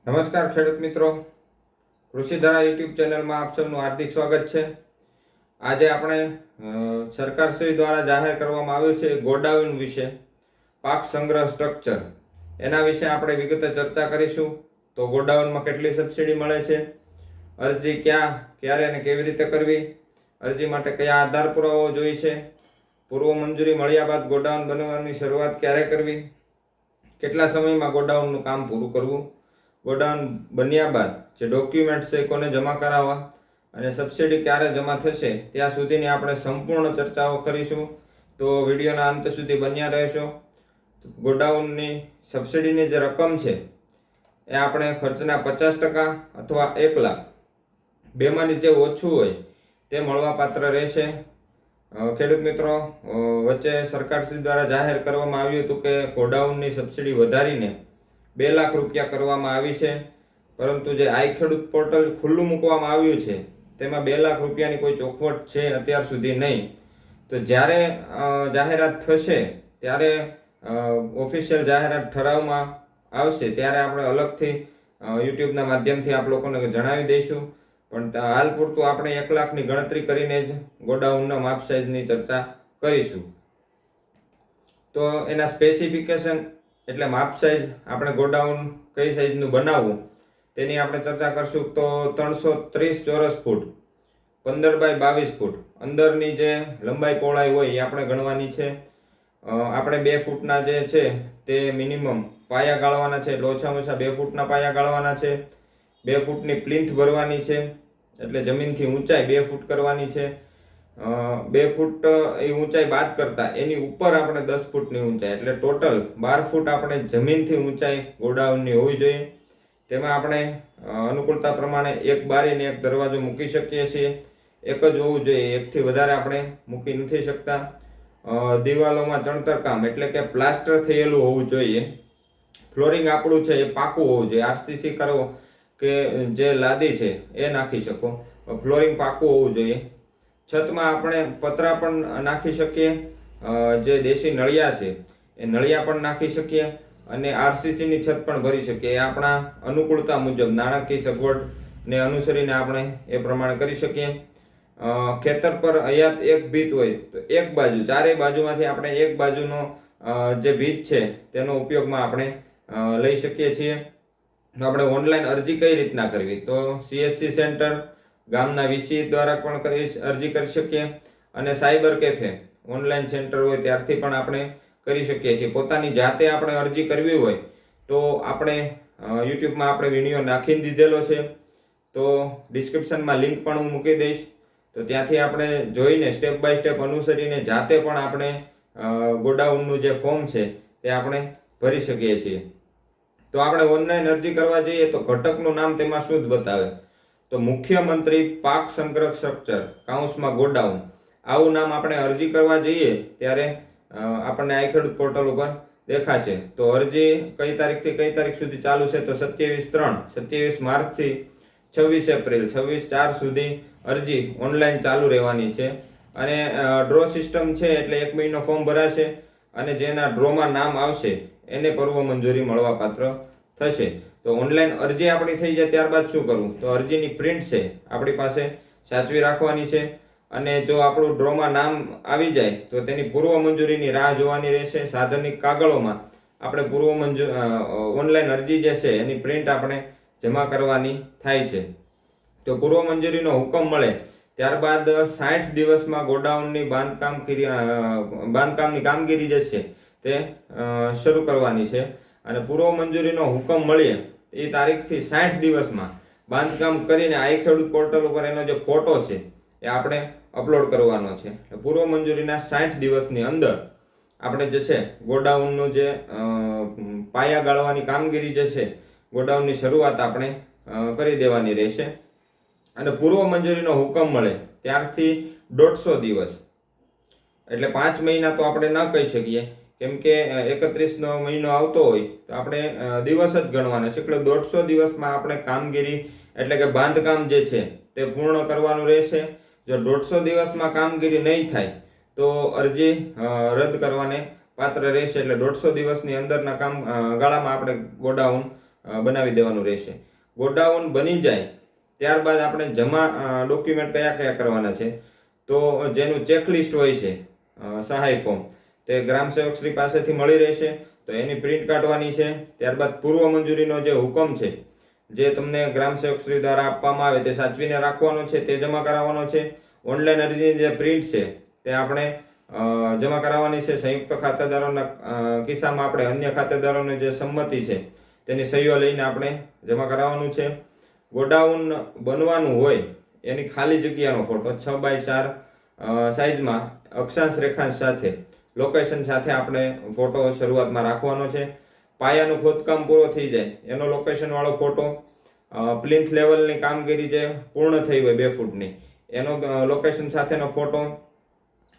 નમસ્કાર ખેડૂત મિત્રો, કૃષિધારા યુટ્યુબ ચેનલમાં આપ સૌનું હાર્દિક સ્વાગત છે। આજે આપણે સરકારશ્રી દ્વારા જાહેર કરવામાં આવ્યું છે ગોડાઉન વિશે, પાક સંગ્રહ સ્ટ્રક્ચર, એના વિશે આપણે વિગતે ચર્ચા કરીશું। તો ગોડાઉનમાં કેટલી સબસિડી મળે છે, અરજી ક્યાં, ક્યારે અને કેવી રીતે કરવી, અરજી માટે કયા આધાર પુરાવાઓ જોઈશે, પૂર્વ મંજૂરી મળ્યા બાદ ગોડાઉન બનાવવાની શરૂઆત ક્યારે કરવી, કેટલા સમયમાં ગોડાઉનનું કામ પૂરું કરવું, ગોડાઉન બન્યા બાદ જે ડોક્યુમેન્ટ્સ છે કોને જમા કરાવવા અને સબસિડી ક્યારે જમા થશે ત્યાં સુધીની આપણે સંપૂર્ણ ચર્ચાઓ કરીશું। તો વિડીયોના અંત સુધી બન્યા રહેશો। ગોડાઉનની સબસિડીની જે રકમ છે એ આપણે ખર્ચના 50% અથવા 1 લાખ બેમાંની જે ઓછું હોય તે મળવાપાત્ર રહેશે। ખેડૂત મિત્રો, વચ્ચે સરકારશ્રી દ્વારા જાહેર કરવામાં આવ્યું હતું કે ગોડાઉનની સબસિડી વધારીને 2 લાખ રૂપિયા કરવામાં આવી છે, પરંતુ જે આઈ ખેડૂત પોર્ટલ ખુલ્લું મૂકવામાં આવ્યું છે તેમાં 2 લાખ રૂપિયાની કોઈ ચોખવટ છે અત્યાર સુધી નહીં। તો જ્યારે જાહેરાત થશે ત્યારે ઓફિશિયલ જાહેરાત ઠરાવમાં આવશે ત્યારે આપણે અલગથી યુટ્યુબના માધ્યમથી આપ લોકોને જણાવી દઈશું, પણ હાલ પૂરતું આપણે 1 લાખની ગણતરી કરીને જ ગોડાઉનના માપ સાઇઝની ચર્ચા કરીશું। તો એના સ્પેસિફિકેશન એટલે માપ સાઇઝ, આપણે ગોડાઉન કઈ સાઇઝનું બનાવવું તેની આપણે ચર્ચા કરશું। તો 330 ચોરસ ફૂટ 15 બાય 22 ફૂટ અંદરની જે લંબાઈ પહોળાઈ હોય એ આપણે ગણવાની છે। આપણે 2 ફૂટના જે છે તે મિનિમમ પાયા ગાળવાના છે, એટલે ઓછામાં ઓછા 2 ફૂટના પાયા ગાળવાના છે। 2 ફૂટની પ્લિન્થ ભરવાની છે, એટલે જમીનથી ઊંચાઈ 2 ફૂટ કરવાની છે। 2 ફૂટ એ ઊંચાઈ બાદ કરતા એની ઉપર આપણે 10 ફૂટની ઊંચાઈ, એટલે ટોટલ 12 ફૂટ આપણે જમીનથી ઊંચાઈ ગોડાઉનની હોવી જોઈએ। તેમાં આપણે અનુકૂળતા પ્રમાણે એક બારી અને એક દરવાજો મૂકી શકીએ છીએ, એક જ હોવું જોઈએ, એકથી વધારે આપણે મૂકી નથી શકતા। દિવાલોમાં ચણતર કામ એટલે કે પ્લાસ્ટર થયેલું હોવું જોઈએ। ફ્લોરિંગ આપણું છે એ પાકું હોવું જોઈએ, આરસીસી કરવો કે જે લાદી છે એ નાખી શકો, ફ્લોરિંગ પાકું હોવું જોઈએ। છતમાં આપણે પતરા પણ નાખી શકીએ, જે દેશી નળિયા છે એ નળિયા પણ નાખી શકીએ અને આરસીસીની છત પણ ભરી શકીએ। એ આપણા અનુકૂળતા મુજબ નાણાકીય સગવડને અનુસરીને આપણે એ પ્રમાણે કરી શકીએ। ખેતર પર હયાત એક ભીત હોય તો એક બાજુ, ચારેય બાજુમાંથી આપણે એક બાજુનો જે ભીત છે તેનો ઉપયોગમાં આપણે લઈ શકીએ છીએ। આપણે ઓનલાઈન અરજી કઈ રીતના કરવી, તો CSC સેન્ટર, ગામના વીસી દ્વારા પણ અરજી કરી શકીએ અને સાયબર કેફે ઓનલાઈન સેન્ટર હોય ત્યારથી પણ આપણે કરી શકીએ છીએ। પોતાની જાતે આપણે અરજી કરવી હોય તો આપણે યુટ્યુબમાં આપણે વિડીયો નાખી દીધેલો છે, તો ડિસ્ક્રિપ્શનમાં લિંક પણ હું મૂકી દઈશ, તો ત્યાંથી આપણે જોઈને સ્ટેપ બાય સ્ટેપ અનુસરીને જાતે પણ આપણે ગોડાઉનનું જે ફોર્મ છે તે આપણે ભરી શકીએ છીએ। તો આપણે ઓનલાઈન અરજી કરવા જઈએ તો ઘટકનું નામ તેમાં શું જ બતાવે, તો મુખ્યમંત્રી પાક સંગ્રહ સ્ટ્રક્ચર કાઉન્સમાં ગોડાઉન, આવું નામ આપણે અરજી કરવા જઈએ ત્યારે આપણને આઈ ખેડૂત પોર્ટલ ઉપર દેખાશે। તો અરજી કઈ તારીખથી કઈ તારીખ સુધી ચાલુ છે, તો 27 માર્ચથી 26 એપ્રિલ 26/4 સુધી અરજી ઓનલાઈન ચાલુ રહેવાની છે। અને ડ્રો સિસ્ટમ છે, એટલે 1 મહિનો ફોર્મ ભરાશે અને જેના ડ્રોમાં નામ આવશે એને પૂર્વ મંજૂરી મળવાપાત્ર થશે। તો ઓનલાઈન અરજી આપણી થઈ જાય ત્યારબાદ શું કરવું, તો અરજીની પ્રિન્ટ છે આપણી પાસે સાચવી રાખવાની છે અને જો આપણું ડ્રોમાં નામ આવી જાય તો તેની પૂર્વ મંજૂરીની રાહ જોવાની રહેશે। સાધનિક કાગળોમાં આપણે ઓનલાઈન અરજી જે છે એની પ્રિન્ટ આપણે જમા કરવાની થાય છે। તો પૂર્વ મંજૂરીનો હુકમ મળે ત્યારબાદ 60 દિવસમાં ગોડાઉનની બાંધકામની કામગીરી જે છે તે શરૂ કરવાની છે અને પૂર્વ મંજૂરીનો હુકમ મળે એ તારીખથી 60 દિવસમાં બાંધકામ કરીને આઈ ખેડૂત પોર્ટલ ઉપર એનો જે ફોટો છે એ આપણે અપલોડ કરવાનો છે। પૂર્વ મંજૂરીના 60 દિવસની અંદર આપણે જે છે ગોડાઉનનું જે પાયા ગાળવાની કામગીરી જે છે ગોડાઉનની શરૂઆત આપણે કરી દેવાની રહેશે। અને પૂર્વ મંજૂરીનો હુકમ મળે ત્યારથી 150 દિવસ, એટલે 5 મહિના તો આપણે ન કહી શકીએ, કેમ કે 31નો મહિનો આવતો હોય તો આપણે દિવસ જ ગણવાના છે, એટલે 150 દિવસમાં આપણે કામગીરી એટલે કે બાંધકામ જે છે તે પૂર્ણ કરવાનું રહેશે। જો 150 દિવસમાં કામગીરી નહીં થાય તો અરજી રદ કરવાને પાત્ર રહેશે, એટલે 150 દિવસની અંદરના ગાળામાં આપણે ગોડાઉન બનાવી દેવાનું રહેશે. ગોડાઉન બની જાય ત્યારબાદ આપણે જમા ડોક્યુમેન્ટ કયા કયા કરવાના છે, તો જેનું ચેકલિસ્ટ હોય છે સહાય ફોર્મ, તે ગ્રામ સેવક શ્રી પાસેથી મળી રહેશે. તો એની પ્રિન્ટ કાઢવાની છે. ત્યારબાદ પૂર્વ મંજૂરીનો જે હુકમ છે, જે તમને ગ્રામ સેવક શ્રી દ્વારા આપવામાં આવે તે સાચવીને રાખવાનો છે, તે જમા કરાવવાનો છે. ઓનલાઈન અરજીની જે પ્રિન્ટ છે તે આપણે જમા કરાવવાની છે. સંયુક્ત ખાતેદારોના કિસ્સામાં આપણે અન્ય ખાતેદારોની જે સંમતિ છે તેની સહીઓ લઈને આપણે જમા કરાવવાનું છે. ગોડાઉન બનવાનું હોય એની ખાલી જગ્યાનો ફોટો 6x4 સાઇઝમાં અક્ષાંશ રેખાંશ સાથે લોકેશન સાથે આપણે ફોટો શરૂઆતમાં રાખવાનો છે. પાયાનું ખોદકામ પૂરો થઈ જાય એનો લોકેશન વાળો ફોટો, પ્લિન્થ લેવલની કામગીરી જે પૂર્ણ થઈ હોય 2 ફૂટની એનો લોકેશન સાથેનો ફોટો,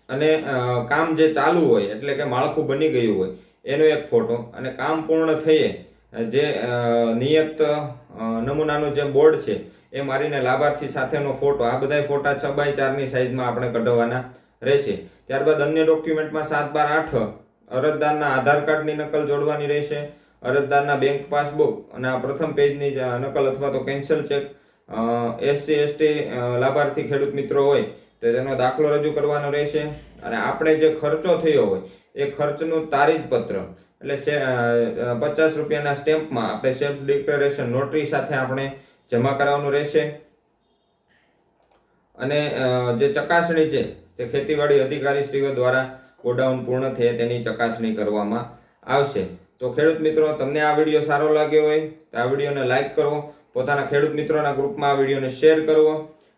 અને કામ જે ચાલુ હોય એટલે કે માળખું બની ગયું હોય એનો એક ફોટો, અને કામ પૂર્ણ થઈએ જે નિયત નમૂનાનું જે બોર્ડ છે એ મારીને લાભાર્થી સાથેનો ફોટો, આ બધા ફોટા 6x4ની સાઇઝમાં આપણે કઢાવવાના રહેશે. ત્યારબાદ અન્ય ડોક્યુમેન્ટમાં 7/8 અરજદારના આધાર કાર્ડની નકલ જોડવાની રહેશે, અરજદારના બેંક પાસબુક અને આ પ્રથમ પેજની નકલ અથવા તો કેન્સલ ચેક, SC/ST લાભાર્થી ખેડૂત મિત્રો હોય તો તેનો દાખલો રજૂ કરવાનો રહેશે. અને આપણે જે ખર્ચો થયો હોય એ ખર્ચનું તારીજ પત્ર એટલે 50 રૂપિયાના સ્ટેમ્પમાં આપણે સેલ્ફ ડિક્લેરેશન નોટરી સાથે આપણે જમા કરાવવાનું રહેશે. અને જે ચકાસણી છે તે ખેતીવાડી અધિકારીશ્રીઓ દ્વારા ગોડાઉન પૂર્ણ થયે તેની ચકાસણી કરવામાં આવશે. તો ખેડૂત મિત્રો, તમને આ વિડીયો સારો લાગ્યો હોય તો આ વિડીયોને લાઈક કરવો, પોતાના ખેડૂત મિત્રોના ગ્રુપમાં આ વિડીયોને શેર કરવો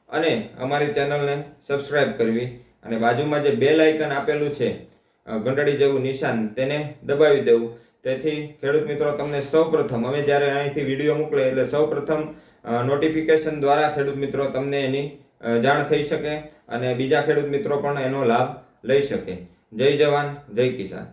અને અમારી ચેનલને સબસ્ક્રાઇબ કરવી, અને બાજુમાં જે બેલ આઇકન આપેલું છે ઘંટડી જેવું નિશાન તેને દબાવી દેવું. તેથી ખેડૂત મિત્રો તમને સૌપ્રથમ અમે જ્યારે અહીંથી વિડીયો મોકલે એટલે સૌપ્રથમ નોટિફિકેશન દ્વારા ખેડૂત મિત્રો તમને એની જાણ થઈ શકે અને બીજા ખેડૂત મિત્રો પણ એનો લાભ લઈ શકે. જય જવાન, જય કિસાન.